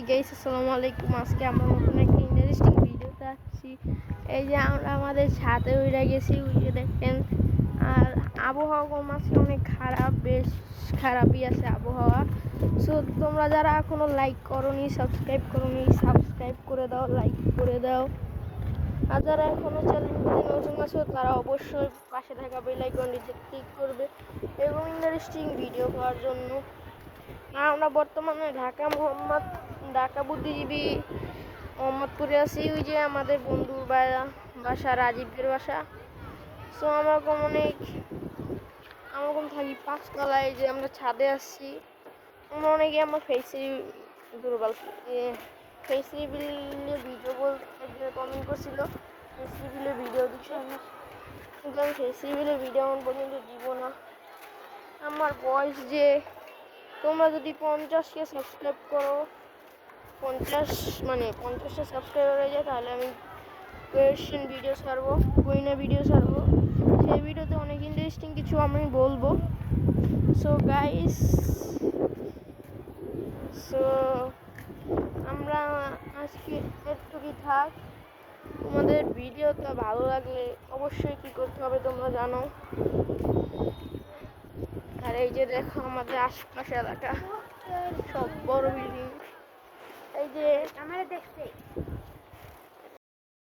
Guys আসসালামু আলাইকুম। আজকে আমরা নতুন একটা ইন্টারেস্টিং ভিডিওতে আসছি। এই যে আমরা আমাদের ছাদে উড়ে গেছি, উড়ে দেখেন। আর আবহাওয়া কম আছে, অনেক খারাপ, বেশ খারাপই আছে আবহাওয়া। সো তোমরা যারা এখনো লাইক করোনি, সাবস্ক্রাইব করোনি, সাবস্ক্রাইব করে দাও, লাইক করে দাও। আর যারা এখনো চ্যানেলটি নতুন আছো তারা অবশ্যই পাশে থাকা বেল আইকনটিতে ক্লিক করবে এবং ইন্টারেস্টিং ভিডিও পাওয়ার জন্য। আমরা বর্তমানে ঢাকা বুদ্ধিজীবী মোহাম্মদপুরে আছি। ওই যে আমাদের বন্ধুর বাসা, রাজীবের বাসা। সো আমরা থাকি পাঁচতলায়, যে আমরা ছাদে আসছি। আমরা অনেকে আমার ফেস রিভিলের ভিডিও বলতে কমেন্ট করছিল, ফেস রিভিলের ভিডিও দিচ্ছে, কিন্তু আমি ফেস রিভিলের ভিডিও এখন পর্যন্ত দিব না। আমার বয়স যে, তোমরা যদি 50কে সাবস্ক্রাইব করো, 50টা সাবস্ক্রাইবার হয়ে যায়, তাহলে আমি কোয়েশ্চেন ভিডিও ছাড়বো, কুইনা ভিডিও ছাড়বো। সেই ভিডিওতে অনেক ইন্টারেস্টিং কিছু আমি বলবো। সো গাইস, আমরা আজকে এতটুকুই থাক। তোমাদের ভিডিওটা ভালো লাগলে অবশ্যই কি করতে হবে তোমরা জানো। আর এই যে দেখো আমাদের আশপাশে এলাকা, সব বড় বিল্ডিং। এই যে ক্যামেরা দেখছে।